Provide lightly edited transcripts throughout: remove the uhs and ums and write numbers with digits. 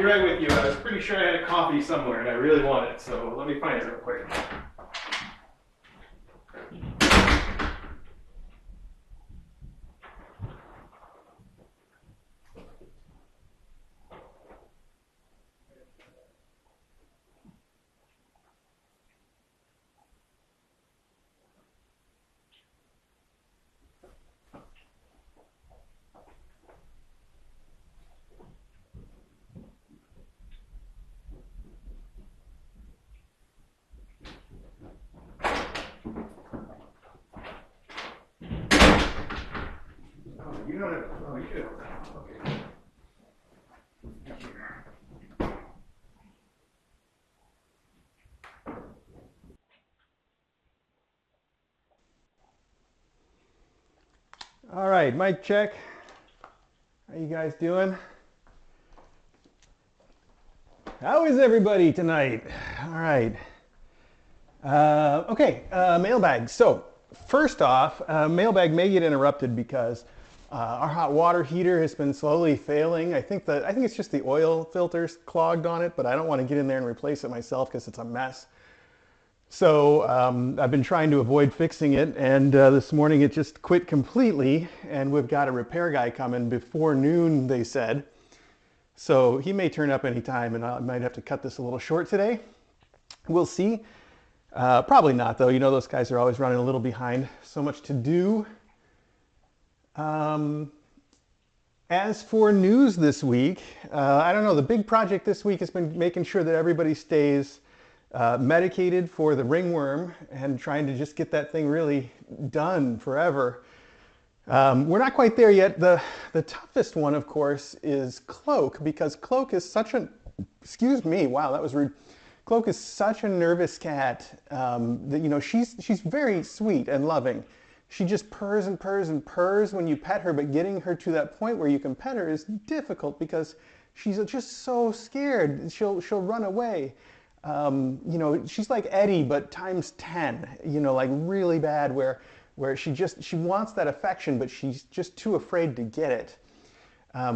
right with you. I was pretty sure I had a coffee somewhere and I really want it, so let me find it real quick. You don't have, oh, you do. Okay. All right, mic check. How you guys doing? How is everybody tonight? All right. Mailbag. So first off, mailbag may get interrupted because our hot water heater has been slowly failing. I think it's just the oil filters clogged on it, but I don't want to get in there and replace it myself because it's a mess. So I've been trying to avoid fixing it, and this morning it just quit completely, and we've got a repair guy coming before noon, they said. So he may turn up anytime, and I might have to cut this a little short today. We'll see. Probably not, though. You know, those guys are always running a little behind. So much to do. As for news this week, I don't know. The big project this week has been making sure that everybody stays medicated for the ringworm and trying to just get that thing really done forever. We're not quite there yet. The toughest one, of course, is Cloak, because Cloak is such a, excuse me, wow, that was rude. Cloak is such a nervous cat that, you know, she's very sweet and loving. She just purrs and purrs and purrs when you pet her, but getting her to that point where you can pet her is difficult because she's just so scared. She'll run away. You know, she's like Eddie, but times 10, you know, like really bad, where she wants that affection, but she's just too afraid to get it.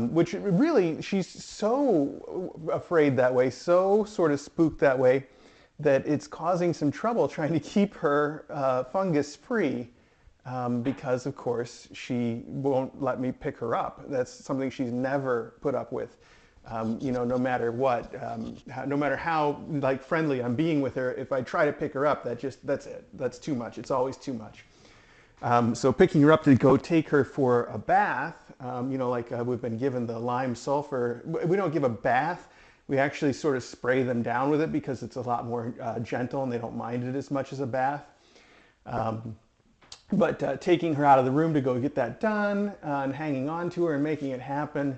Which really, she's so afraid that way, so sort of spooked that way, that it's causing some trouble trying to keep her fungus free, because of course she won't let me pick her up. That's something she's never put up with. You know, no matter what, no matter how like friendly I'm being with her, if I try to pick her up, that's it. That's too much. It's always too much. So picking her up to go take her for a bath, you know, like we've been given the lime sulfur. We don't give a bath. We actually sort of spray them down with it because it's a lot more gentle and they don't mind it as much as a bath. But taking her out of the room to go get that done and hanging on to her and making it happen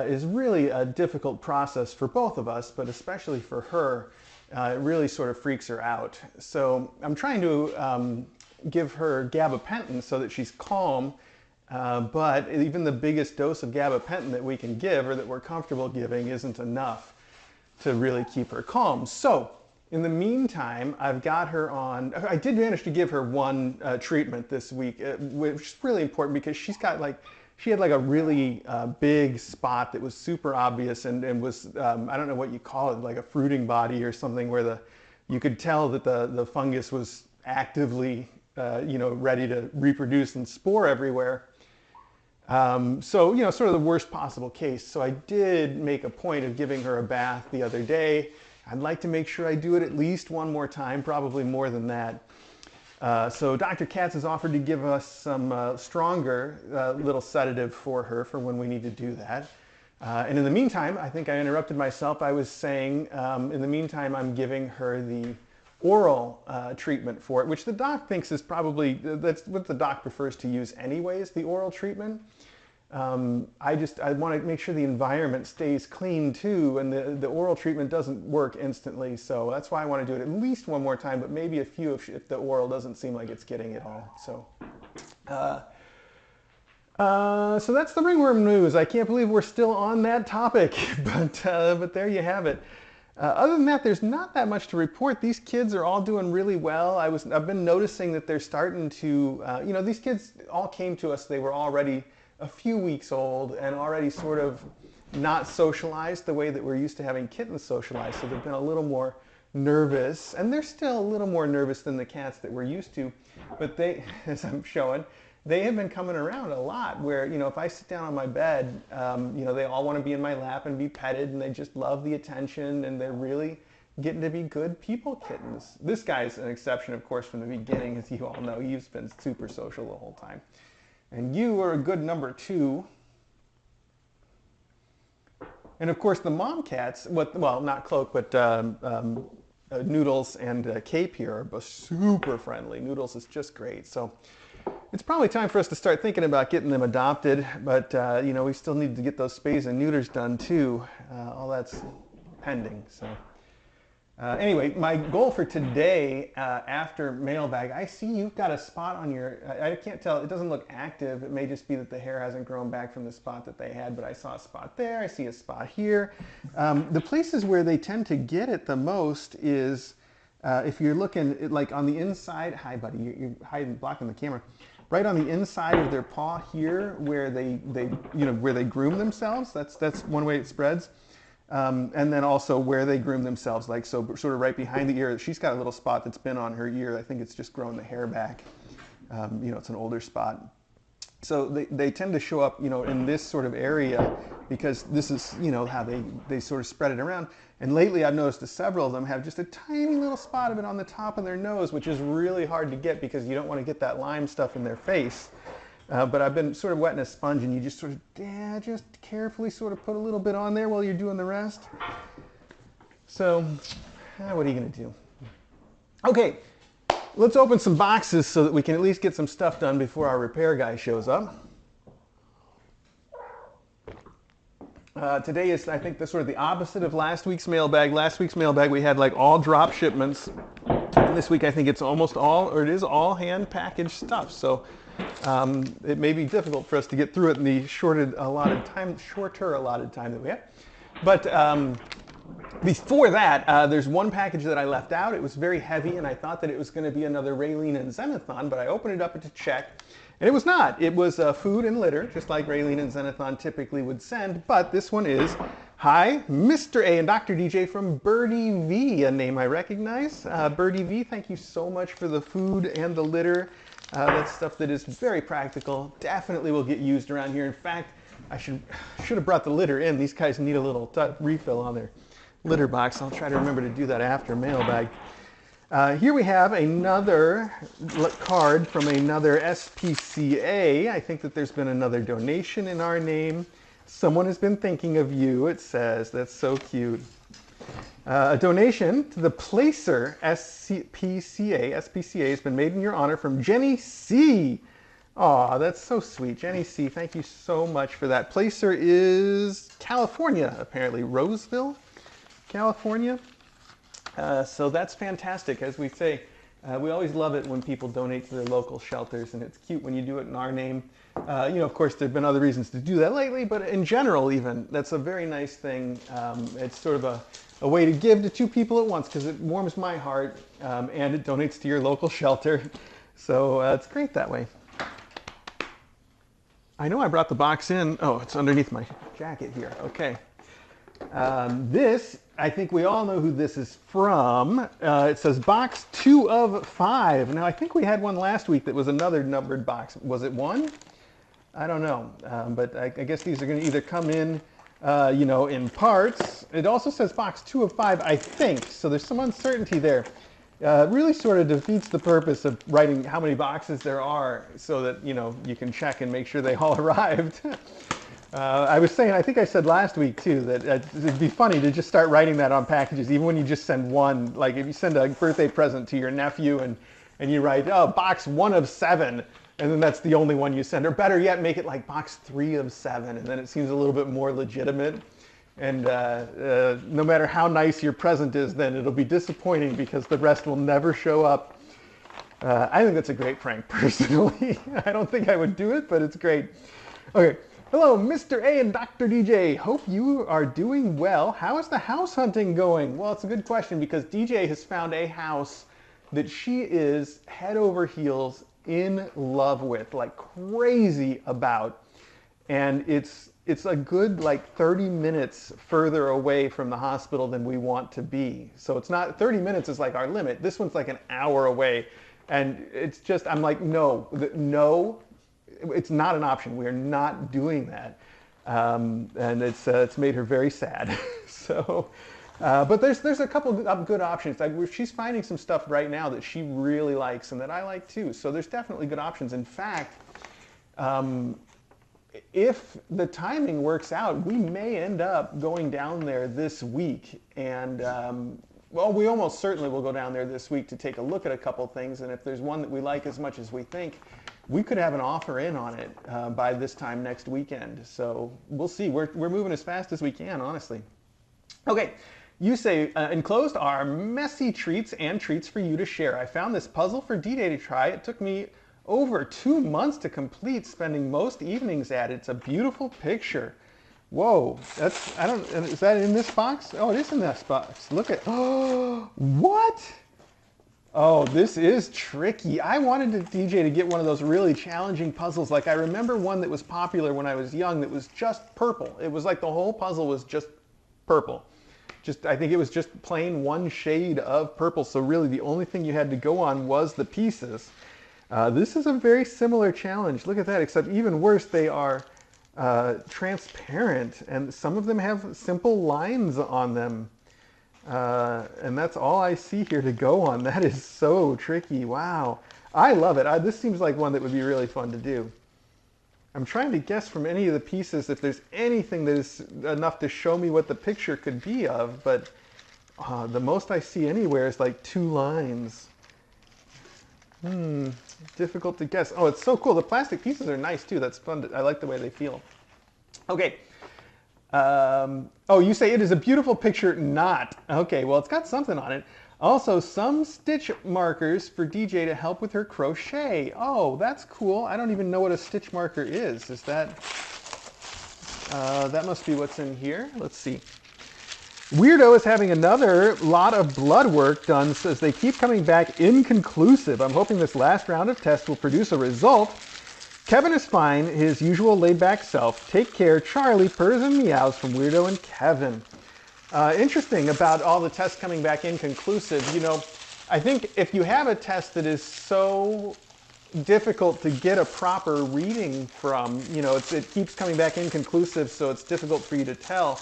is really a difficult process for both of us, but especially for her. It really sort of freaks her out. So I'm trying to give her gabapentin so that she's calm, but even the biggest dose of gabapentin that we can give or that we're comfortable giving isn't enough to really keep her calm. So in the meantime, I've got her on, I did manage to give her one treatment this week, which is really important because she had like a really big spot that was super obvious and was, I don't know what you call it, like a fruiting body or something, where you could tell that the fungus was actively you know, ready to reproduce and spore everywhere. So, you know, sort of the worst possible case. So I did make a point of giving her a bath the other day. I'd like to make sure I do it at least one more time, probably more than that. So Dr. Katz has offered to give us some stronger little sedative for her for when we need to do that. And in the meantime, I think I interrupted myself. I was saying, in the meantime, I'm giving her the oral treatment for it, which the doc thinks is probably, that's what the doc prefers to use anyways, the oral treatment. I want to make sure the environment stays clean too, and the oral treatment doesn't work instantly, so that's why I want to do it at least one more time, but maybe a few if the oral doesn't seem like it's getting it all. So that's the ringworm news. I can't believe we're still on that topic, but there you have it. Other than that, there's not that much to report. These kids are all doing really well. I've been noticing that they're starting to, you know, these kids all came to us, they were already a few weeks old and already sort of not socialized the way that we're used to having kittens socialized. So they've been a little more nervous, and they're still a little more nervous than the cats that we're used to. But they, as I'm showing, they have been coming around a lot where, you know, if I sit down on my bed, you know, they all want to be in my lap and be petted, and they just love the attention, and they're really getting to be good people kittens. This guy's an exception, of course, from the beginning, as you all know. He's been super social the whole time. And you are a good number 2. And of course, the mom cats, well, not Cloak, but Noodles and Cape here are both super friendly. Noodles is just great. So it's probably time for us to start thinking about getting them adopted, but you know, we still need to get those spays and neuters done too. All that's pending. So anyway, my goal for today, after Mailbag, I see you've got a spot on your, I can't tell, it doesn't look active. It may just be that the hair hasn't grown back from the spot that they had, but I saw a spot there, I see a spot here. The places where they tend to get it the most is, if you're looking like on the inside, hi buddy, you're hiding, blocking the camera. Right on the inside of their paw here, where they you know, where they groom themselves, that's one way it spreads. And then also where they groom themselves, like so sort of right behind the ear. She's got a little spot that's been on her ear. I think it's just grown the hair back. You know, it's an older spot. So they tend to show up, you know, in this sort of area because this is, you know, how they sort of spread it around. And lately I've noticed that several of them have just a tiny little spot of it on the top of their nose, which is really hard to get because you don't want to get that lime stuff in their face. But I've been sort of wetting a sponge, and you just sort of, yeah, just carefully sort of put a little bit on there while you're doing the rest. So, what are you going to do? Okay, let's open some boxes so that we can at least get some stuff done before our repair guy shows up. Today is, I think, the sort of the opposite of last week's mailbag. Last week's mailbag we had like all drop shipments. And this week I think it's almost all, or it is all hand packaged stuff. So it may be difficult for us to get through it in the shorter allotted time that we have. But before that, there's one package that I left out. It was very heavy, and I thought that it was going to be another Raylene and Xenothon, but I opened it up to check, and it was not. It was food and litter, just like Raylene and Xenothon typically would send, but this one is, hi, Mr. A and Dr. DJ from Birdie V, a name I recognize. Birdie V, thank you so much for the food and the litter. That's stuff that is very practical, definitely will get used around here. In fact, I should have brought the litter in. These guys need a little refill on their litter box. I'll try to remember to do that after mailbag. Here we have another card from another SPCA. I think that there's been another donation in our name. Someone has been thinking of you, it says. That's so cute. A donation to the Placer SPCA has been made in your honor from Jenny C. Aw, that's so sweet. Jenny C., thank you so much for that. Placer is California, apparently. Roseville, California. So that's fantastic. As we say, we always love it when people donate to their local shelters, and it's cute when you do it in our name. You know, of course, there have been other reasons to do that lately, but in general even, that's a very nice thing. It's sort of a way to give to two people at once because it warms my heart and it donates to your local shelter. So it's great that way. I know I brought the box in. Oh, it's underneath my jacket here. Okay. This, I think we all know who this is from. It says box 2 of 5. Now, I think we had one last week that was another numbered box. Was it 1? I don't know. But I guess these are going to either come in, you know, in parts. It also says box 2 of 5, I think. So there's some uncertainty there. It really sort of defeats the purpose of writing how many boxes there are so that, you know, you can check and make sure they all arrived. I was saying, I think I said last week too, that it'd be funny to just start writing that on packages, even when you just send one. Like if you send a birthday present to your nephew and you write, oh, box 1 of 7, and then that's the only one you send. Or better yet, make it like box 3 of 7, and then it seems a little bit more legitimate. And no matter how nice your present is, then it'll be disappointing because the rest will never show up. I think that's a great prank, personally. I don't think I would do it, but it's great. Okay. Hello, Mr. A and Dr. DJ. Hope you are doing well. How is the house hunting going? Well, it's a good question because DJ has found a house that she is head over heels in love with, like crazy about. And it's it's a good like 30 minutes further away from the hospital than we want to be. So it's not, 30 minutes is like our limit. This one's like an hour away. And it's just, I'm like, no, no, it's not an option. We are not doing that. And it's made her very sad. So, but there's a couple of good options. Like she's finding some stuff right now that she really likes and that I like too. So there's definitely good options. In fact, if the timing works out, we may end up going down there this week. And well, we almost certainly will go down there this week to take a look at a couple things. And if there's one that we like as much as we think, we could have an offer in on it by this time next weekend. So we'll see. We're moving as fast as we can, honestly. Okay, you say, enclosed are messy treats and treats for you to share. I found this puzzle for D-Day to try. It took me over 2 months to complete, spending most evenings at it. It's a beautiful picture. Whoa, that's, I don't, is that in this box? Oh, it is in this box. Look at, oh, what? Oh, this is tricky. I wanted to DJ to get one of those really challenging puzzles. Like I remember one that was popular when I was young that was just purple. It was like the whole puzzle was just purple. I think it was just plain one shade of purple. So really the only thing you had to go on was the pieces. This is a very similar challenge. Look at that, except even worse, they are transparent and some of them have simple lines on them. And that's all I see here to go on. That is so tricky. Wow. I love it. This seems like one that would be really fun to do. I'm trying to guess from any of the pieces if there's anything that is enough to show me what the picture could be of, but the most I see anywhere is like 2 lines. Difficult to guess. Oh, it's so cool. The plastic pieces are nice too. That's fun. I like the way they feel. Okay. Oh, you say it is a beautiful picture, not. Okay, well, it's got something on it. Also, some stitch markers for DJ to help with her crochet. Oh, that's cool. I don't even know what a stitch marker is. Is that, that must be what's in here. Let's see. Weirdo is having another lot of blood work done, says they keep coming back inconclusive. I'm hoping this last round of tests will produce a result. Kevin is fine, his usual laid-back self. Take care, Charlie, purrs and meows from Weirdo and Kevin. Interesting about all the tests coming back inconclusive. You know, I think if you have a test that is so difficult to get a proper reading from, you know, it keeps coming back inconclusive, so it's difficult for you to tell.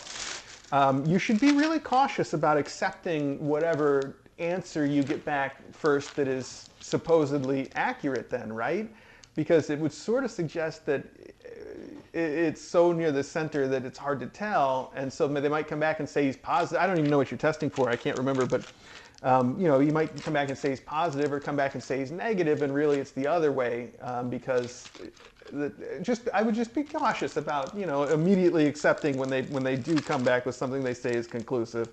You should be really cautious about accepting whatever answer you get back first that is supposedly accurate then, right? Because it would sort of suggest that it's so near the center that it's hard to tell, and so they might come back and say he's positive. I don't even know what you're testing for, I can't remember, but you know, you might come back and say he's positive or come back and say he's negative, and really it's the other way, because I would just be cautious about, you know, immediately accepting when they do come back with something they say is conclusive.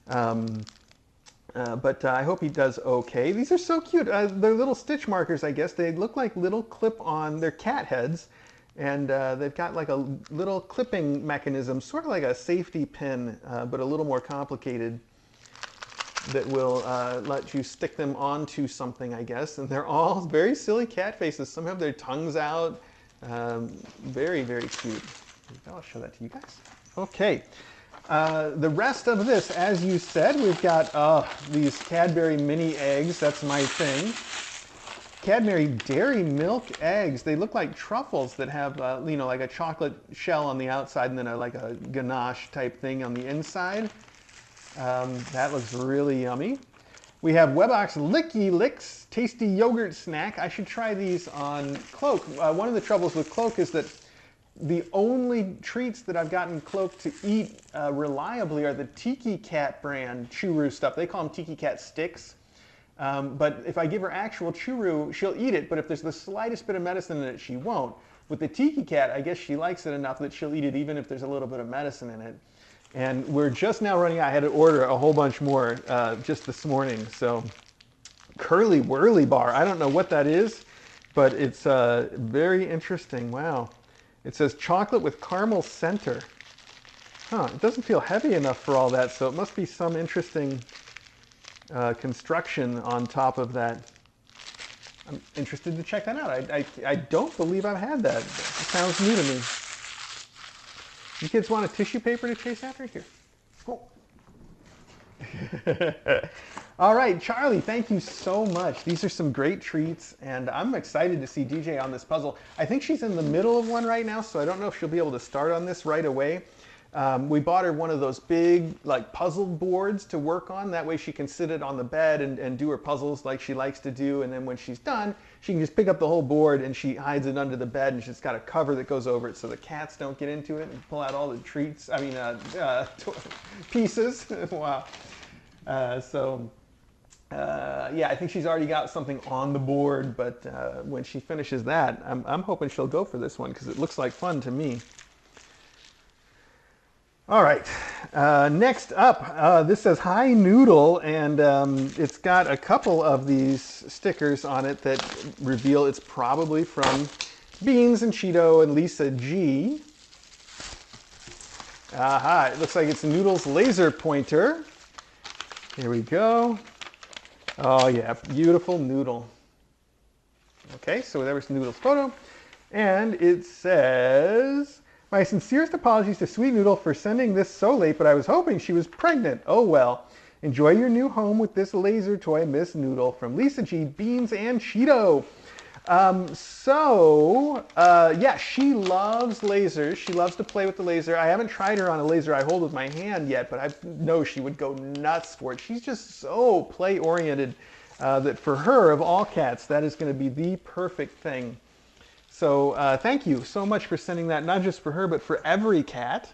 But I hope he does okay. These are so cute. They're little stitch markers, I guess. They look like little clip-on, they're cat heads, and they've got like a little clipping mechanism, sort of like a safety pin, but a little more complicated, that will let you stick them onto something, I guess. And they're all very silly cat faces. Some have their tongues out. Very, very cute. I'll show that to you guys. Okay. The rest of this, as you said, we've got these Cadbury mini eggs. That's my thing. Cadbury dairy milk eggs. They look like truffles that have, you know, like a chocolate shell on the outside and then like a ganache type thing on the inside. That looks really yummy. We have Webox Licky Licks Tasty Yogurt Snack. I should try these on Cloak. One of the troubles with Cloak is that the only treats that I've gotten Cloak to eat reliably are the Tiki Cat brand Churu stuff. They call them Tiki Cat sticks. But if I give her actual Churu, she'll eat it, but if there's the slightest bit of medicine in it, she won't. With the Tiki Cat, I guess she likes it enough that she'll eat it even if there's a little bit of medicine in it. And we're just now running out. I had to order a whole bunch more just this morning. So Curly Whirly Bar. I don't know what that is, but it's very interesting. Wow. It says chocolate with caramel center. Huh, it doesn't feel heavy enough for all that, so it must be some interesting construction on top of that. I'm interested to check that out. I don't believe I've had that. It sounds new to me. You kids want a tissue paper to chase after? Here. Go. All right, Charlie, thank you so much. These are some great treats, and I'm excited to see DJ on this puzzle. I think she's in the middle of one right now, so I don't know if she'll be able to start on this right away. We bought her one of those big like puzzle boards to work on. That way she can sit it on the bed and do her puzzles like she likes to do. And then when she's done, she can just pick up the whole board and she hides it under the bed, and she's got a cover that goes over it so the cats don't get into it and pull out all the treats. I mean, pieces. Wow. Yeah, I think she's already got something on the board, but when she finishes that, I'm hoping she'll go for this one because it looks like fun to me. All right, next up, this says Hi Noodle, and it's got a couple of these stickers on it that reveal it's probably from Beans and Cheeto and Lisa G. Aha, it looks like it's Noodle's laser pointer. Here we go. Oh yeah, beautiful Noodle. Okay, so there was Noodle's photo, and it says, my sincerest apologies to Sweet Noodle for sending this so late, but I was hoping she was pregnant. Oh well. Enjoy your new home with this laser toy, Miss Noodle, from Lisa G, Beans, and Cheeto. Yeah, she loves lasers. She loves to play with the laser. I haven't tried her on a laser I hold with my hand yet, but I know she would go nuts for it. She's just so play-oriented that for her, of all cats, that is going to be the perfect thing. So thank you so much for sending that, not just for her, but for every cat.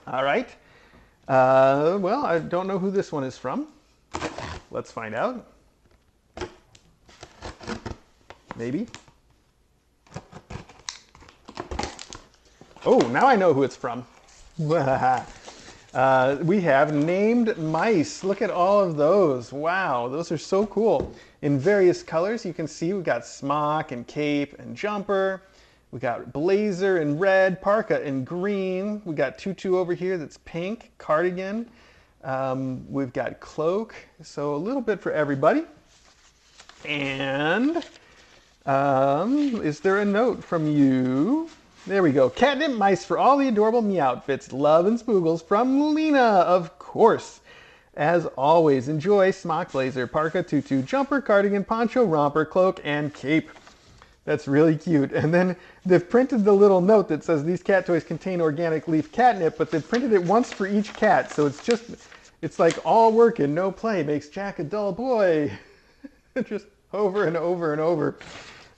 All right. Well, I don't know who this one is from. Let's find out. Maybe. Oh, now I know who it's from. We have named mice. Look at all of those. Wow, those are so cool. In various colors, you can see we've got smock and cape and jumper. We got blazer in red, parka in green. We got tutu over here that's pink, cardigan. We've got cloak, so a little bit for everybody. And is there a note from you? There we go. Catnip mice for all the adorable Meowtfits. Love and spoogles from Lena, of course. As always, enjoy smock, blazer, parka, tutu, jumper, cardigan, poncho, romper, cloak, and cape. That's really cute. And then they've printed the little note that says these cat toys contain organic leaf catnip, but they've printed it once for each cat. So it's like all work and no play makes Jack a dull boy. Just over and over and over.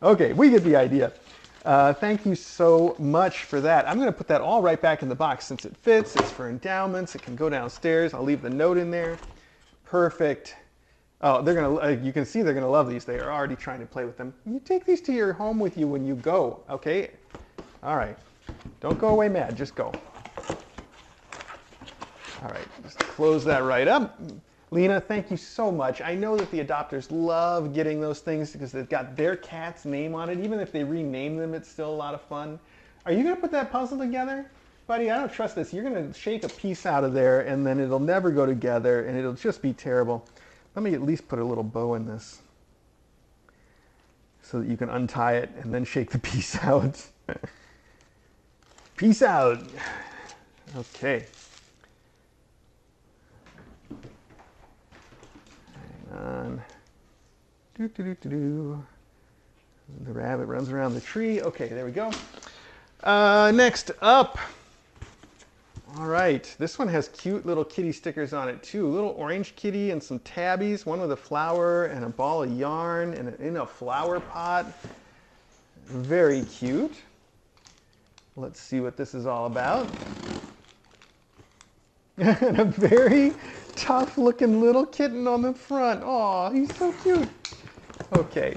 Okay, we get the idea. Thank you so much for that. I'm going to put that all right back in the box since it fits. It's for endowments. It can go downstairs. I'll leave the note in there. Perfect. Oh, they're going to, you can see they're going to love these. They are already trying to play with them. You take these to your home with you when you go, okay? All right. Don't go away mad. Just go. All right. Just close that right up. Lena, thank you so much. I know that the adopters love getting those things because they've got their cat's name on it. Even if they rename them, it's still a lot of fun. Are you going to put that puzzle together? Buddy, I don't trust this. You're going to shake a piece out of there, and then it'll never go together, and it'll just be terrible. Let me at least put a little bow in this so that you can untie it and then shake the piece out. Peace out. Okay. On. The rabbit runs around the tree. Okay, there we go. Next up. All right, this one has cute little kitty stickers on it too. A little orange kitty and some tabbies, one with a flower and a ball of yarn and in a flower pot. Very cute. Let's see what this is all about. And a very tough looking little kitten on the front. Aw, he's so cute. Okay.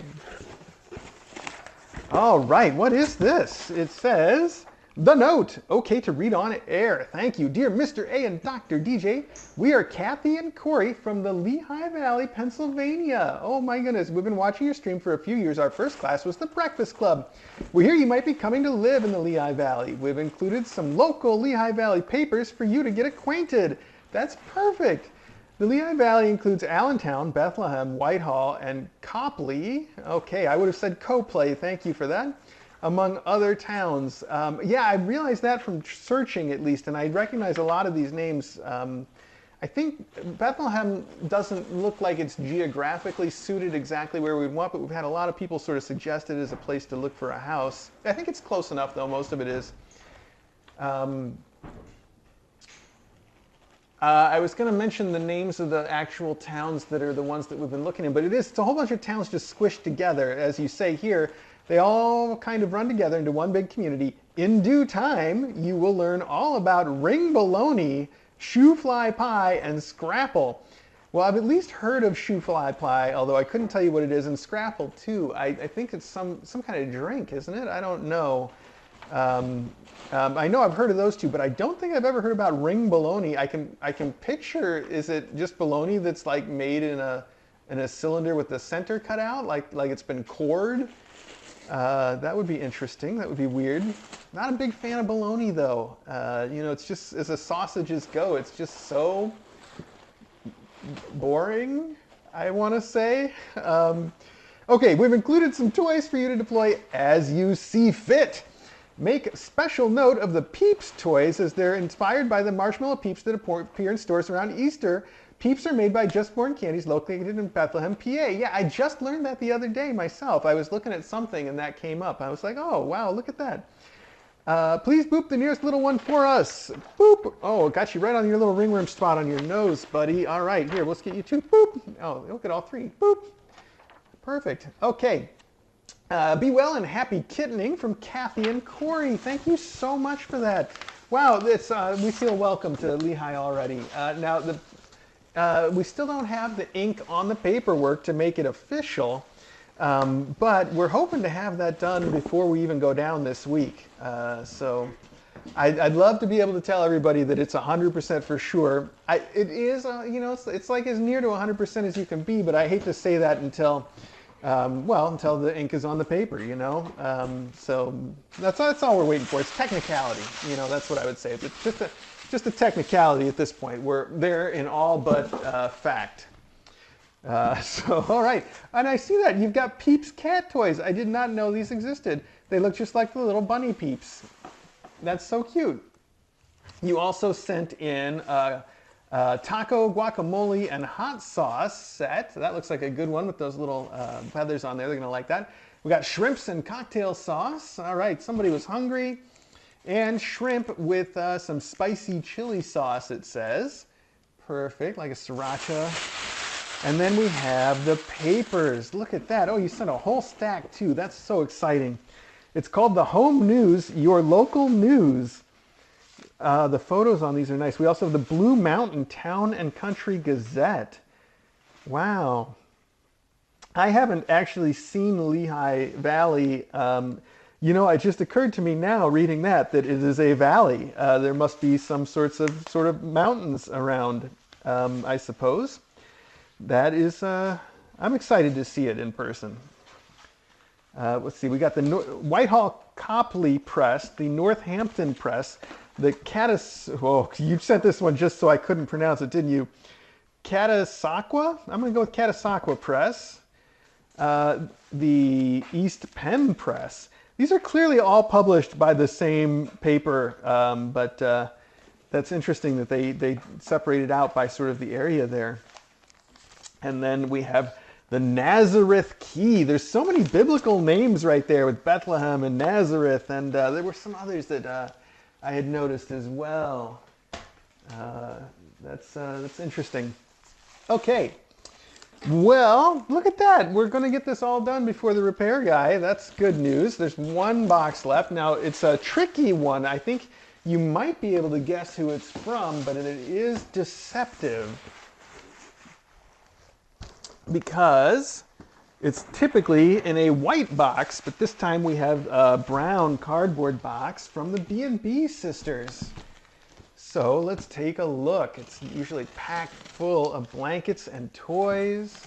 All right, what is this? It says, the note, okay to read on air. Thank you, dear Mr. A and Dr. DJ. We are Kathy and Corey from the Lehigh Valley, Pennsylvania. Oh my goodness, we've been watching your stream for a few years. Our first class was the Breakfast Club. We hear you might be coming to live in the Lehigh Valley. We've included some local Lehigh Valley papers for you to get acquainted. That's perfect. The Lehigh Valley includes Allentown, Bethlehem, Whitehall, and Copley. Okay, I would have said Copley. Thank you for that. among other towns. Yeah, I realized that from searching at least, and I recognize a lot of these names. I think Bethlehem doesn't look like it's geographically suited exactly where we'd want, but we've had a lot of people sort of suggest it as a place to look for a house. I think it's close enough, though. Most of it is. I was going to mention the names of the actual towns that are the ones that we've been looking at, but it's a whole bunch of towns just squished together. As you say here, they all kind of run together into one big community. In due time, you will learn all about ring bologna, shoe fly pie, and scrapple. Well, I've at least heard of shoe fly pie, although I couldn't tell you what it is, and scrapple too. I think it's some kind of drink, isn't it? I don't know. I know I've heard of those two, but I don't think I've ever heard about ring bologna. I can picture, is it just bologna that's like made in a cylinder with the center cut out, like it's been cored? That would be interesting. That would be weird. Not a big fan of bologna though. You know, it's just, as the sausages go, it's just so boring, I want to say. Okay, we've included some toys for you to deploy as you see fit. Make special note of the Peeps toys, as they're inspired by the marshmallow Peeps that appear in stores around Easter. Peeps are made by Just Born Candies, located in Bethlehem, PA. Yeah, I just learned that the other day myself. I was looking at something and that came up. I was like, oh, wow, look at that. Please boop the nearest little one for us. Boop. Oh, got you right on your little ringworm spot on your nose, buddy. All right, here, let's get you two. Boop. Oh, look at all three. Boop. Perfect. Okay. Be well and happy kittening from Kathy and Corey. Thank you so much for that. Wow, we feel welcome to Lehigh already. Now, we still don't have the ink on the paperwork to make it official, but we're hoping to have that done before we even go down this week. So I'd love to be able to tell everybody that it's 100% for sure. It is, you know, it's like as near to 100% as you can be, but I hate to say that until the ink is on the paper, you know. So that's all we're waiting for. It's technicality, you know. That's what I would say. It's just a technicality at this point. We're there in all but fact. So all right, and I see that you've got Peeps cat toys. I did not know these existed. They look just like the little bunny Peeps. That's so cute. You also sent in taco, guacamole, and hot sauce set. That looks like a good one with those little feathers on there. They're gonna like that. We got shrimps and cocktail sauce. All right, somebody was hungry. And shrimp with some spicy chili sauce, it says. Perfect, like a sriracha. And then we have the papers. Look at that. Oh, you sent a whole stack too. That's so exciting. It's called the Home News, Your Local News. The photos on these are nice. We also have the Blue Mountain Town and Country Gazette. Wow. I haven't actually seen Lehigh Valley. You know, it just occurred to me now reading that it is a valley. There must be some sort of mountains around, I suppose. That is, I'm excited to see it in person. Let's see, we got the Whitehall Copley Press, the Northampton Press, the you sent this one just so I couldn't pronounce it, didn't you? Catasauqua? I'm going to go with Catasauqua Press. The East Penn Press. These are clearly all published by the same paper, but that's interesting that they separated out by sort of the area there. And then we have the Nazareth Key. There's so many biblical names right there with Bethlehem and Nazareth, and there were some others that I had noticed as well. That's interesting. Okay. Well, look at that. We're going to get this all done before the repair guy. That's good news. There's one box left. Now, it's a tricky one. I think you might be able to guess who it's from, but it is deceptive because it's typically in a white box, but this time we have a brown cardboard box from the B&B sisters. So let's take a look. It's usually packed full of blankets and toys.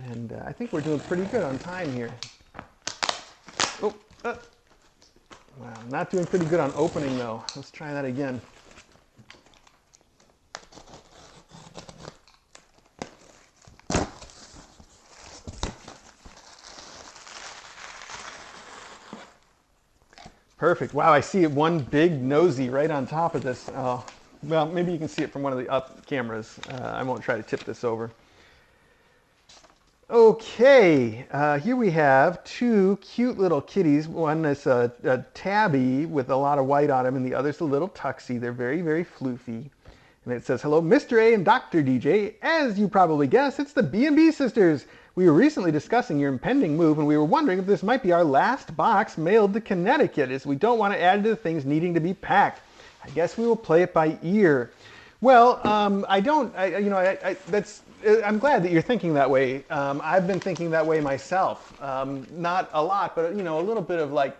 And I think we're doing pretty good on time here. Oh, wow, not doing pretty good on opening though. Let's try that again. Perfect. Wow, I see one big nosy right on top of this. Well, maybe you can see it from one of the up cameras. I won't try to tip this over. Okay, here we have two cute little kitties. One is a tabby with a lot of white on him, and the other's a little tuxie. They're very, very floofy. And it says, hello, Mr. A and Dr. DJ. As you probably guessed, it's the B&B sisters. We were recently discussing your impending move, and we were wondering if this might be our last box mailed to Connecticut, as we don't want to add to the things needing to be packed. I guess we will play it by ear. Well, I'm glad that you're thinking that way. I've been thinking that way myself. Not a lot, but a little bit of like,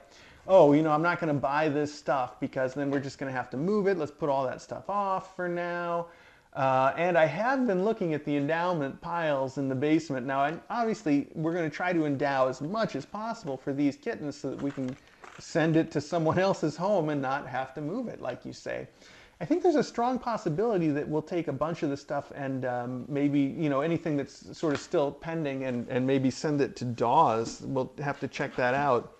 oh, I'm not going to buy this stuff because then we're just going to have to move it. Let's put all that stuff off for now. And I have been looking at the endowment piles in the basement. Now, obviously, we're going to try to endow as much as possible for these kittens so that we can send it to someone else's home and not have to move it, like you say. I think there's a strong possibility that we'll take a bunch of the stuff and maybe, anything that's sort of still pending and maybe send it to Dawes. We'll have to check that out.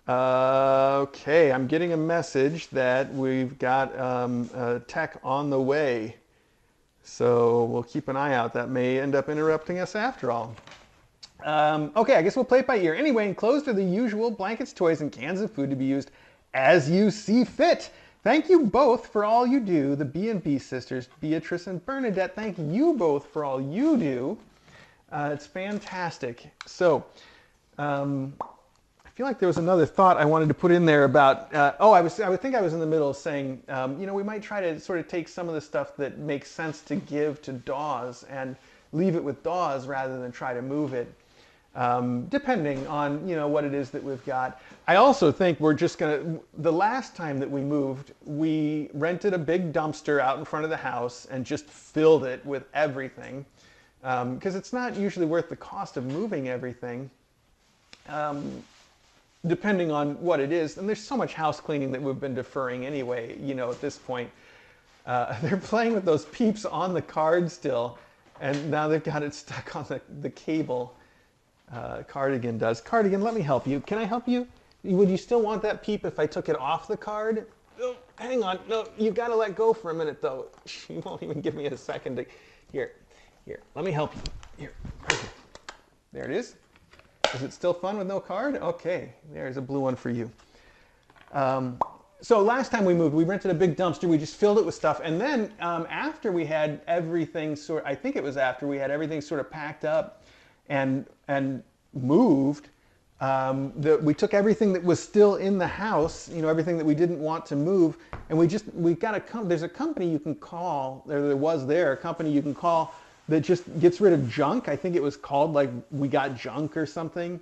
Okay, I'm getting a message that we've got a tech on the way. So we'll keep an eye out. That may end up interrupting us after all. Okay, I guess we'll play it by ear. Anyway, enclosed are the usual blankets, toys, and cans of food to be used as you see fit. Thank you both for all you do. The B&B sisters, Beatrice and Bernadette, thank you both for all you do. It's fantastic. So, I feel like there was another thought I wanted to put in there about, I think I was in the middle of saying, we might try to sort of take some of the stuff that makes sense to give to Dawes and leave it with Dawes rather than try to move it, depending on, what it is that we've got. I also think we're just the last time that we moved, we rented a big dumpster out in front of the house and just filled it with everything, because it's not usually worth the cost of moving everything. Depending on what it is. And there's so much house cleaning that we've been deferring anyway, at this point. They're playing with those peeps on the card still, and now they've got it stuck on the cable. Cardigan does. Cardigan, let me help you. Can I help you? Would you still want that peep if I took it off the card? Oh, hang on. No, you've got to let go for a minute, though. She won't even give me a second to... Here, let me help you. Here, right here. There it is. Is it still fun with no card? Okay, there's a blue one for you. So last time we moved, we rented a big dumpster. We just filled it with stuff. And then after we had everything I think it was after we had everything sort of packed up and moved, we took everything that was still in the house, everything that we didn't want to move, and there's a company you can call, a company you can call that just gets rid of junk. I think it was called like We Got Junk or something.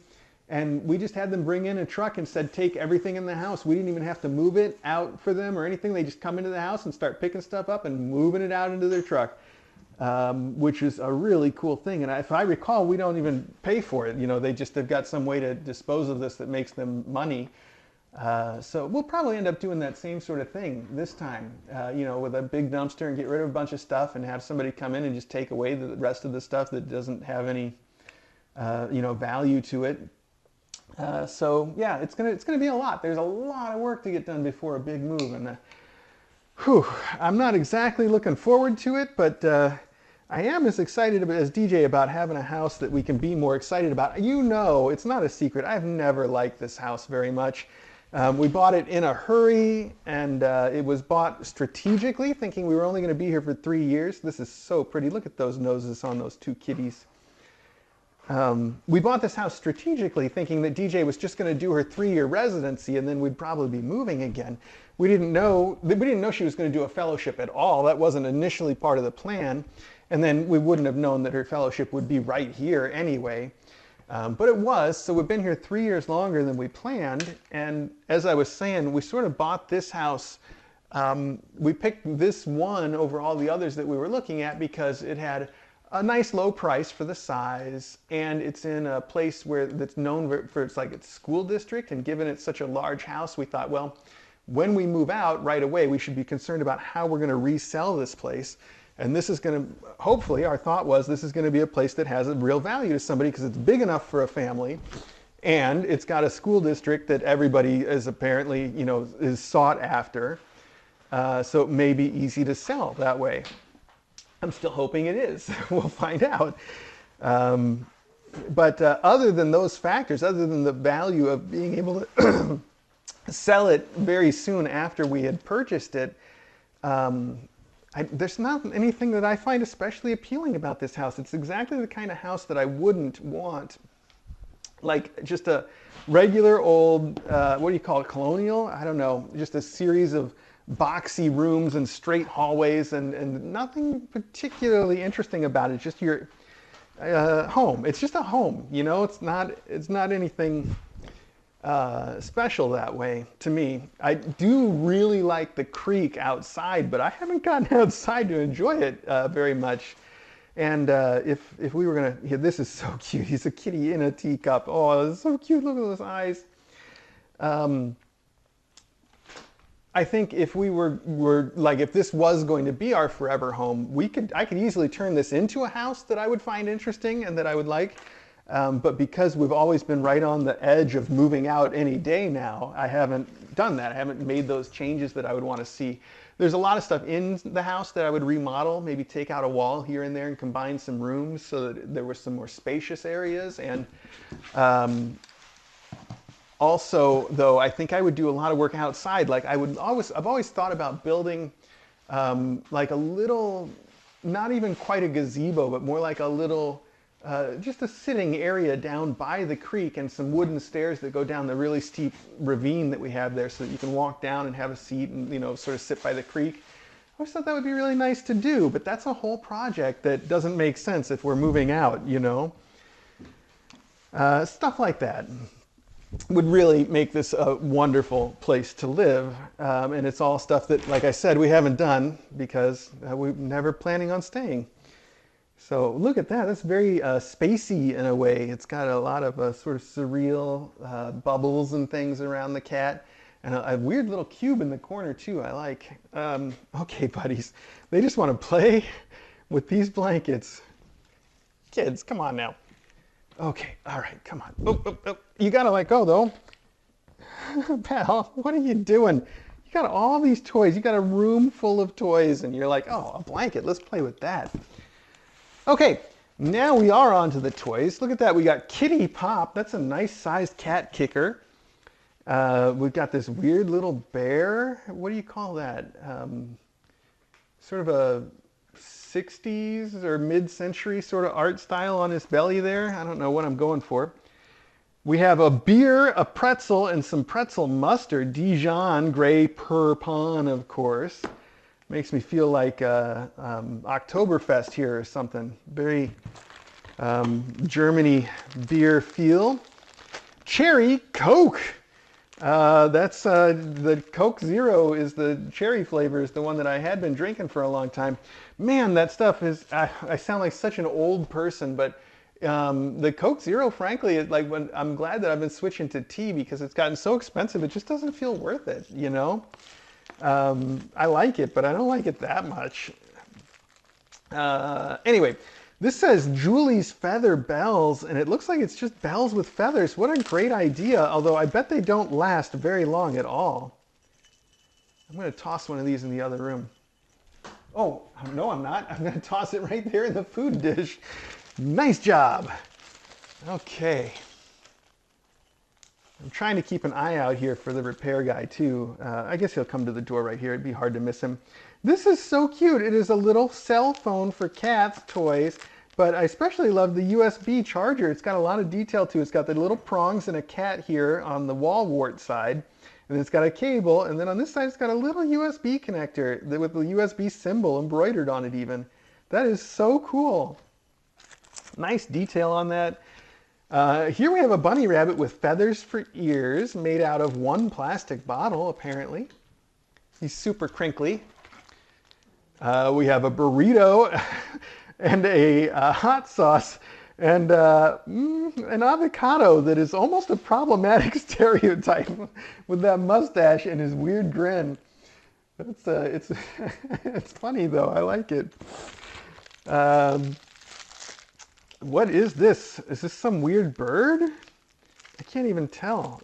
And we just had them bring in a truck and said, take everything in the house. We didn't even have to move it out for them or anything. They just come into the house and start picking stuff up and moving it out into their truck, which is a really cool thing. And if I recall, we don't even pay for it. They've got some way to dispose of this that makes them money. So we'll probably end up doing that same sort of thing this time, with a big dumpster and get rid of a bunch of stuff and have somebody come in and just take away the rest of the stuff that doesn't have any, value to it. So yeah, it's gonna be a lot. There's a lot of work to get done before a big move, and I'm not exactly looking forward to it, but I am as excited as DJ about having a house that we can be more excited about. It's not a secret. I've never liked this house very much. We bought it in a hurry, and it was bought strategically, thinking we were only going to be here for 3 years. This is so pretty. Look at those noses on those two kitties. We bought this house strategically, thinking that DJ was just going to do her 3-year residency, and then we'd probably be moving again. We didn't know she was going to do a fellowship at all. That wasn't initially part of the plan. And then we wouldn't have known that her fellowship would be right here anyway. But it was, so we've been here 3 years longer than we planned. And as I was saying, we sort of bought this house. We picked this one over all the others that we were looking at because it had a nice low price for the size, and it's in a place that's known for its school district. And given it's such a large house, we thought, well, when we move out right away, we should be concerned about how we're going to resell this place. And this is going to, hopefully, our thought was this is going to be a place that has a real value to somebody because it's big enough for a family. And it's got a school district that everybody is apparently, you know, is sought after. So it may be easy to sell that way. I'm still hoping it is. We'll find out. But other than those factors, other than the value of being able to sell it very soon after we had purchased it, there's not anything that I find especially appealing about this house. It's exactly the kind of house that I wouldn't want, like just a regular old, what do you call it, colonial? I don't know, just a series of boxy rooms and straight hallways and nothing particularly interesting about it. Just your home. It's just a home, you know. It's not anything special that way to me. I do really like the creek outside, but I haven't gotten outside to enjoy it very much. And if we were gonna, yeah, this is so cute. He's a kitty in a teacup. Oh, it's so cute. Look at those eyes. I think if we were like, if this was going to be our forever home, I could easily turn this into a house that I would find interesting and that I would like. But because we've always been right on the edge of moving out any day now, I haven't done that. I haven't made those changes that I would want to see. There's a lot of stuff in the house that I would remodel, maybe take out a wall here and there and combine some rooms so that there were some more spacious areas. And also, though, I think I would do a lot of work outside. Like I've always thought about building like a little, not even quite a gazebo, but more like a little, just a sitting area down by the creek and some wooden stairs that go down the really steep ravine that we have there so that you can walk down and have a seat and, you know, sort of sit by the creek. I always thought that would be really nice to do, but that's a whole project that doesn't make sense if we're moving out, you know. Stuff like that would really make this a wonderful place to live. And it's all stuff that, like I said, we haven't done because we're never planning on staying. So look at that. That's very spacey in a way. It's got a lot of sort of surreal bubbles and things around the cat. And a weird little cube in the corner too, I like. Okay, buddies. They just want to play with these blankets. Kids, come on now. Okay, all right, come on. Oh. You gotta let go though. Pal, what are you doing? You got all these toys. You got a room full of toys and you're like, oh, a blanket, let's play with that. Okay, now we are on to the toys. Look at that, we got Kitty Pop. That's a nice sized cat kicker. We've got this weird little bear. What do you call that? Sort of a 60s or mid-century sort of art style on his belly there. I don't know what I'm going for. We have a beer, a pretzel, and some pretzel mustard. Dijon Grey Purpon, of course. Makes me feel like Oktoberfest here or something. Very Germany beer feel. Cherry Coke. That's the Coke Zero is the cherry flavor, is the one that I had been drinking for a long time. Man, that stuff is, I sound like such an old person, but the Coke Zero, frankly, like I'm glad that I've been switching to tea because it's gotten so expensive, it just doesn't feel worth it, you know? I like it, but I don't like it that much. Anyway, this says Julie's Feather Bells, and it looks like it's just bells with feathers. What a great idea, although I bet they don't last very long at all. I'm going to toss one of these in the other room. Oh, no, I'm not. I'm going to toss it right there in the food dish. Nice job. Okay. I'm trying to keep an eye out here for the repair guy, too. I guess he'll come to the door right here. It'd be hard to miss him. This is so cute. It is a little cell phone for cats toys, but I especially love the USB charger. It's got a lot of detail to it. It's got the little prongs and a cat here on the wall wart side, and then it's got a cable, and then on this side it's got a little USB connector with the USB symbol embroidered on it even. That is so cool. Nice detail on that. Here we have a bunny rabbit with feathers for ears made out of one plastic bottle, apparently. He's super crinkly. We have a burrito and a hot sauce and an avocado that is almost a problematic stereotype with that mustache and his weird grin. It's funny though, I like it. What is this? Is this some weird bird? I can't even tell.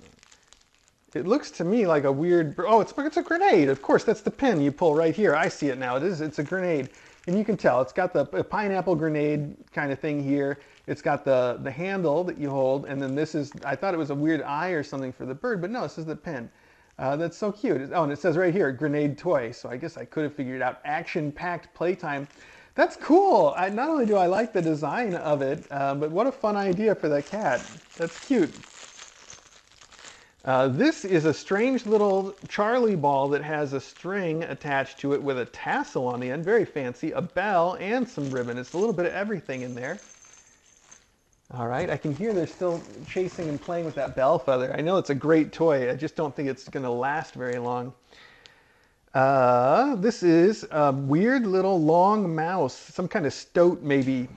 It looks to me like a weird, oh, it's a grenade. Of course, that's the pin you pull right here. I see it now. It's a grenade. And you can tell it's got the pineapple grenade kind of thing here. It's got the handle that you hold, and then this is, I thought it was a weird eye or something for the bird, but no, this is the pin. That's so cute. Oh, and it says right here, grenade toy. So I guess I could have figured it out. Action-packed playtime. That's cool. Not only do I like the design of it, but what a fun idea for the cat. That's cute. This is a strange little Charlie ball that has a string attached to it with a tassel on the end. Very fancy. A bell and some ribbon. It's a little bit of everything in there. All right, I can hear they're still chasing and playing with that bell feather. I know it's a great toy. I just don't think it's going to last very long. This is a weird little long mouse, some kind of stoat maybe.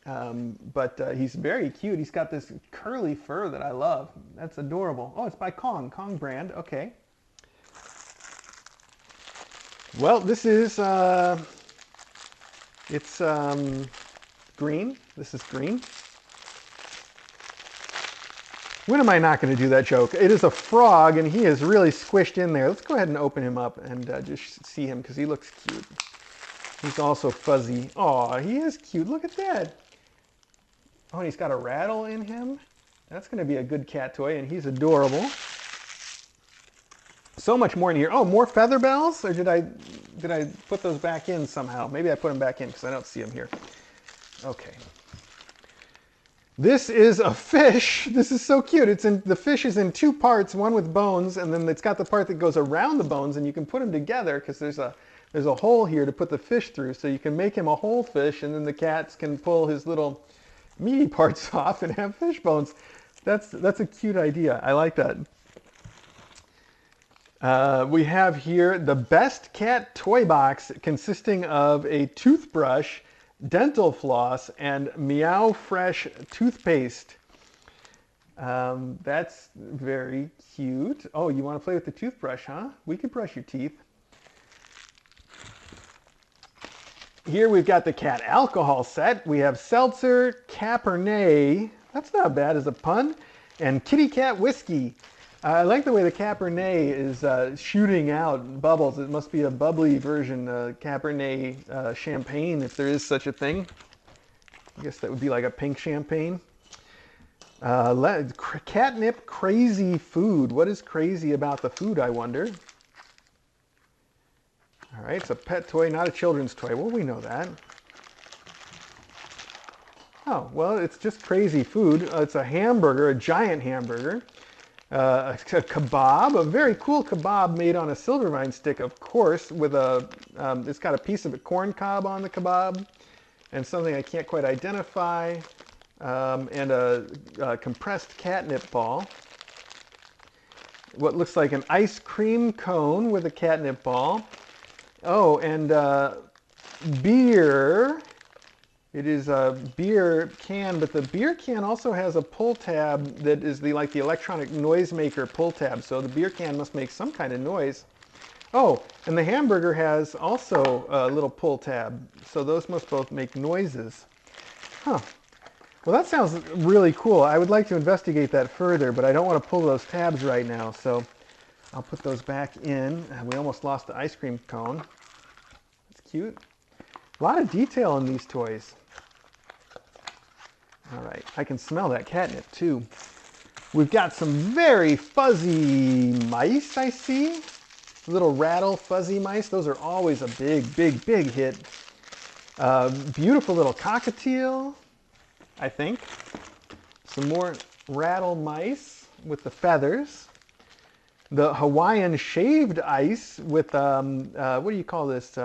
But he's very cute. He's got this curly fur that I love. That's adorable. Oh, it's by Kong brand. Okay. Well, this is, it's green. This is green. When am I not going to do that joke? It is a frog, and he is really squished in there. Let's go ahead and open him up and just see him because he looks cute. He's also fuzzy. Aw, he is cute. Look at that. Oh, and he's got a rattle in him. That's going to be a good cat toy, and he's adorable. So much more in here. Oh, more feather bells? Or did I put those back in somehow? Maybe I put them back in because I don't see them here. Okay. This is a fish. This is so cute. The fish is in two parts, one with bones, and then it's got the part that goes around the bones, and you can put them together because there's a hole here to put the fish through. So you can make him a whole fish, and then the cats can pull his little meaty parts off and have fish bones. That's a cute idea. I like that. We have here the best cat toy box consisting of a toothbrush, dental floss, and Meow Fresh toothpaste. That's very cute. Oh, you want to play with the toothbrush, huh? We can brush your teeth. Here we've got the cat alcohol set. We have seltzer, Cabernet. That's not bad as a pun. And kitty cat whiskey. I like the way the Cabernet is shooting out bubbles. It must be a bubbly version, Cabernet champagne, if there is such a thing. I guess that would be like a pink champagne. Catnip crazy food. What is crazy about the food, I wonder? All right, it's a pet toy, not a children's toy. Well, we know that. Oh, well, it's just crazy food. It's a hamburger, a giant hamburger. A kebab, a very cool kebab made on a silver vine stick, of course, with it's got a piece of a corn cob on the kebab and something I can't quite identify, and a compressed catnip ball. What looks like an ice cream cone with a catnip ball. Oh, and beer. It is a beer can, but the beer can also has a pull tab that is like the electronic noisemaker pull tab. So the beer can must make some kind of noise. Oh, and the hamburger has also a little pull tab. So those must both make noises. Huh. Well, that sounds really cool. I would like to investigate that further, but I don't want to pull those tabs right now. So I'll put those back in. We almost lost the ice cream cone. It's cute. A lot of detail in these toys. All right, I can smell that catnip too. We've got some very fuzzy mice, I see. Little rattle fuzzy mice. Those are always a big, big, big hit. Beautiful little cockatiel, I think. Some more rattle mice with the feathers. The Hawaiian shaved ice with, what do you call this?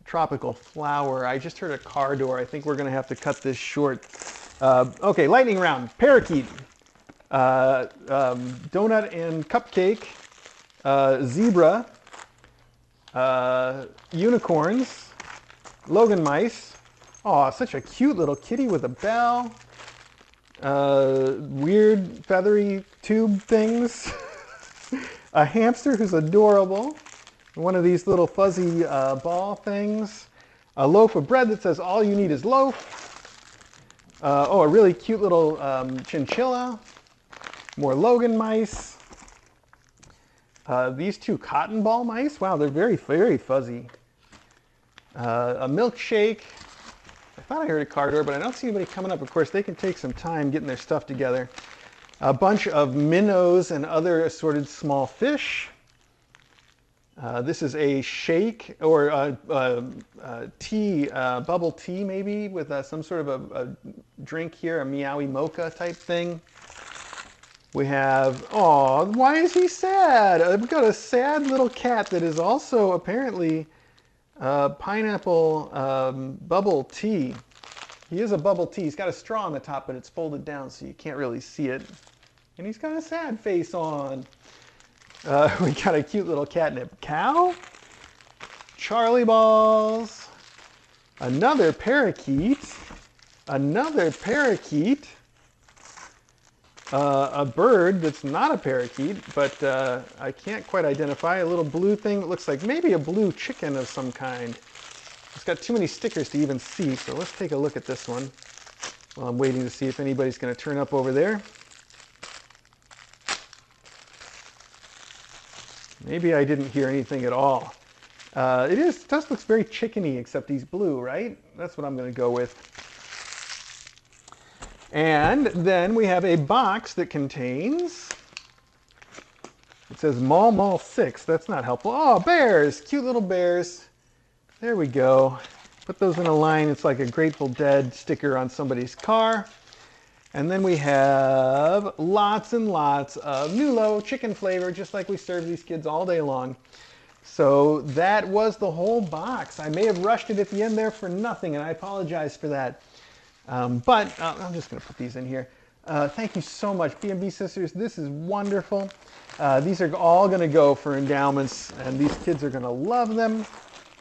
Tropical flower. I just heard a car door. I think we're going to have to cut this short. Okay, lightning round. Parakeet, donut and cupcake, zebra, unicorns, Logan mice. Oh, such a cute little kitty with a bell. Weird feathery tube things. A hamster who's adorable. One of these little fuzzy ball things. A loaf of bread that says all you need is loaf. Oh, a really cute little chinchilla. More Logan mice. These two cotton ball mice, wow, they're very, very fuzzy. A milkshake. I thought I heard a car door, but I don't see anybody coming up. Of course, they can take some time getting their stuff together. A bunch of minnows and other assorted small fish. This is a shake or tea, bubble tea maybe, with some sort of a drink here, a meowie mocha type thing. We have, oh, why is he sad? I've got a sad little cat that is also apparently pineapple bubble tea. He is a bubble tea. He's got a straw on the top, but it's folded down so you can't really see it. And he's got a sad face on. We got a cute little catnip cow. Charlie balls. Another parakeet. Another parakeet. A bird that's not a parakeet, but I can't quite identify. A little blue thing that looks like maybe a blue chicken of some kind. It's got too many stickers to even see, so let's take a look at this one while I'm waiting to see if anybody's going to turn up over there. Maybe I didn't hear anything at all. It does look very chickeny, except he's blue, right? That's what I'm going to go with. And then we have a box that contains, it says Mall Mall 6. That's not helpful. Oh, bears, cute little bears. There we go. Put those in a line. It's like a Grateful Dead sticker on somebody's car. And then we have lots and lots of Nulo chicken flavor, just like we serve these kids all day long. So that was the whole box. I may have rushed it at the end there for nothing, and I apologize for that. But I'm just going to put these in here. Thank you so much, B&B Sisters. This is wonderful. These are all going to go for endowments, and these kids are going to love them.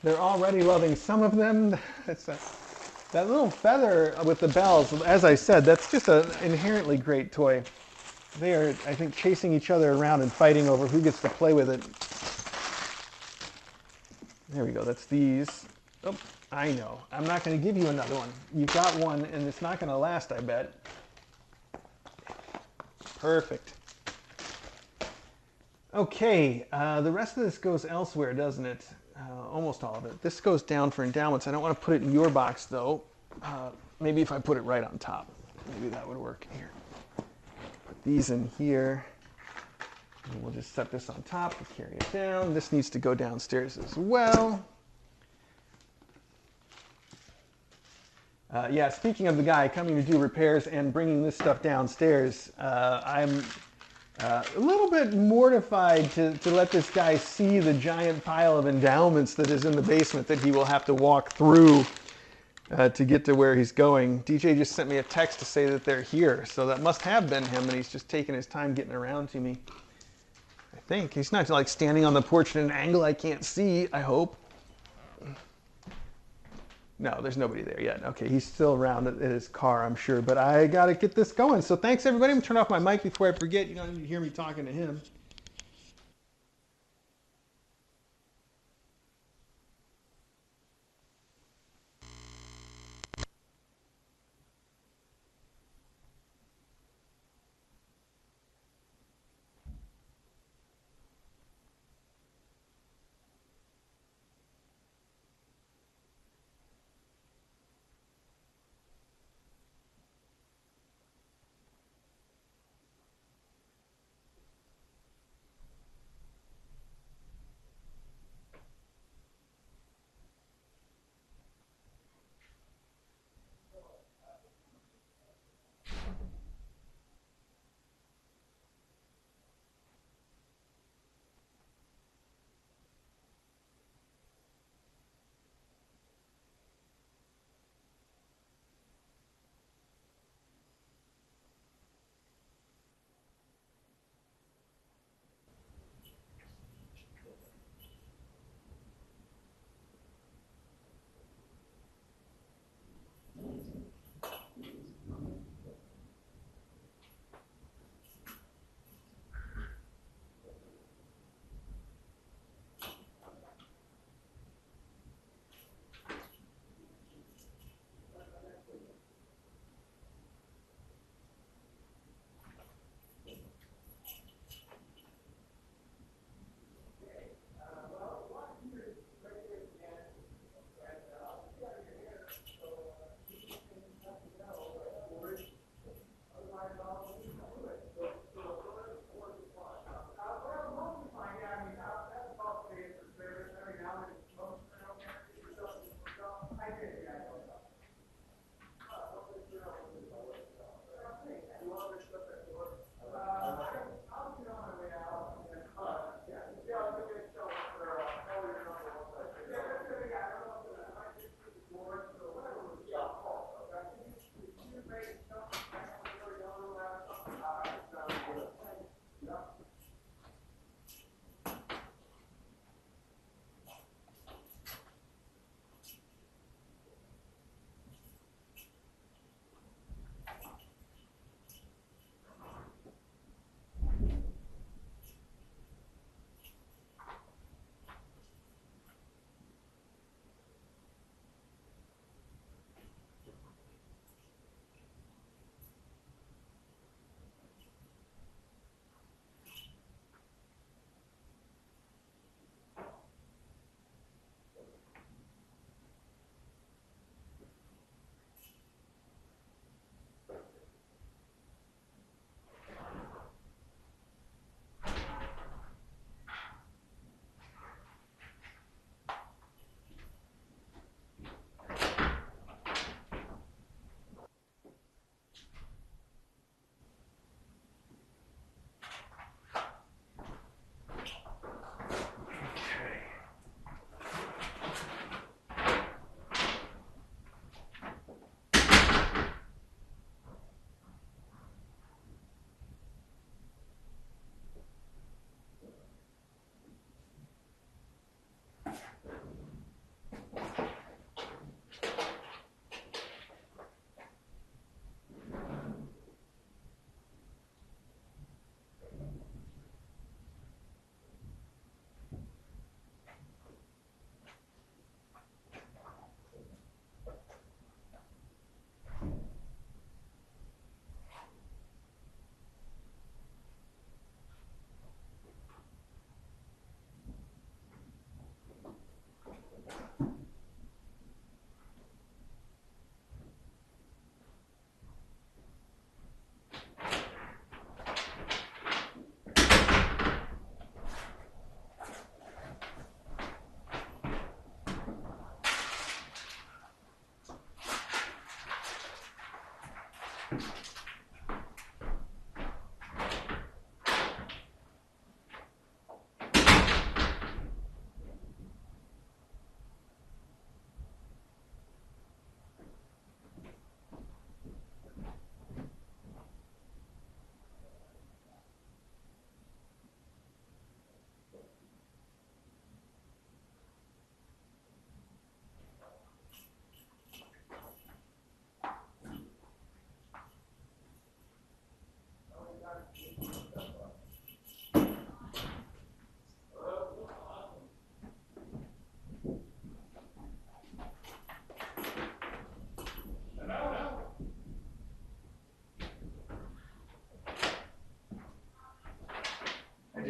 They're already loving some of them. That little feather with the bells, as I said, that's just an inherently great toy. They are, I think, chasing each other around and fighting over who gets to play with it. There we go. That's these. Oh, I know. I'm not going to give you another one. You've got one, and it's not going to last, I bet. Perfect. Okay, the rest of this goes elsewhere, doesn't it? Almost all of it. This goes down for endowments. I don't want to put it in your box, though. Maybe if I put it right on top. Maybe that would work. Here. Put these in here. And we'll just set this on top and carry it down. This needs to go downstairs as well. Yeah, speaking of the guy coming to do repairs and bringing this stuff downstairs, I'm a little bit mortified to let this guy see the giant pile of endowments that is in the basement that he will have to walk through to get to where he's going. DJ just sent me a text to say that they're here, so that must have been him, and he's just taking his time getting around to me. I think. He's not like standing on the porch at an angle I can't see, I hope. No, there's nobody there yet. Okay, he's still around at his car, I'm sure, but I gotta get this going. So thanks everybody. I'm gonna turn off my mic before I forget. You don't need to hear me talking to him.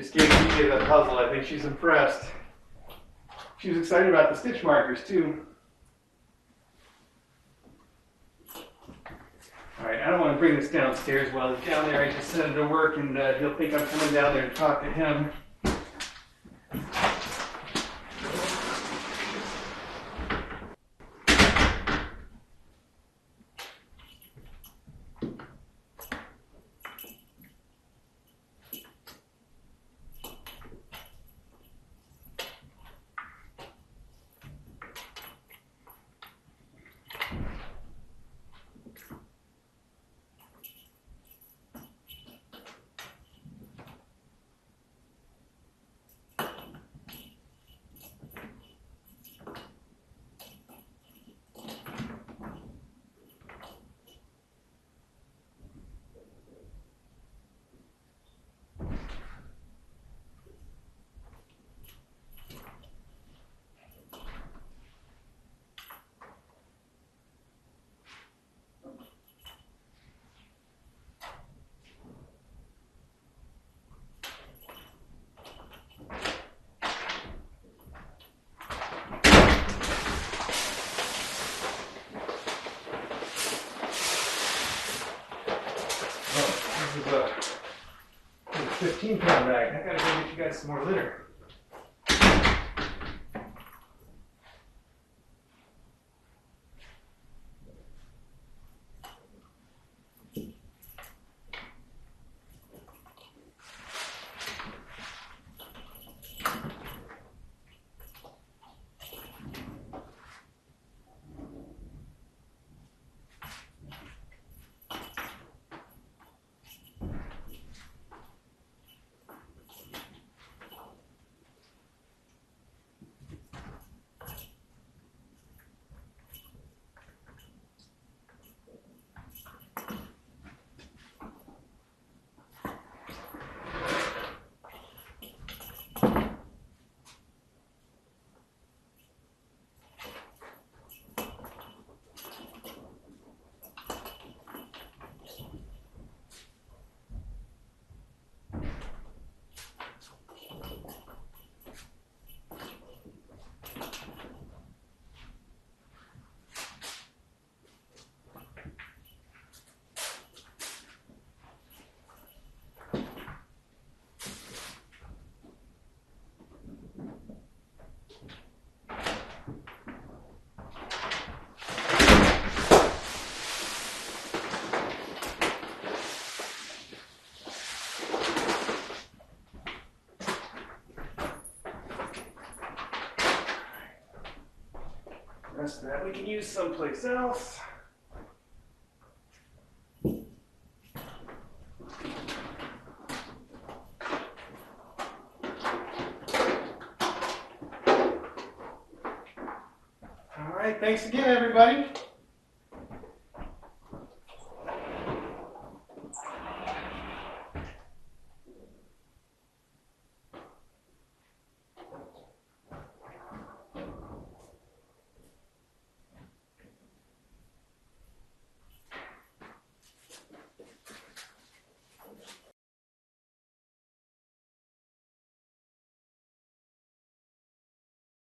just gave Vicky the puzzle. I think she's impressed. She was excited about the stitch markers too. All right, I don't want to bring this downstairs while he's down there. I just set it to work, and he'll think I'm coming down there to talk to him. This is a 15-pound bag. I gotta go get you guys some more litter. The rest of that we can use someplace else. All right, thanks again, everybody.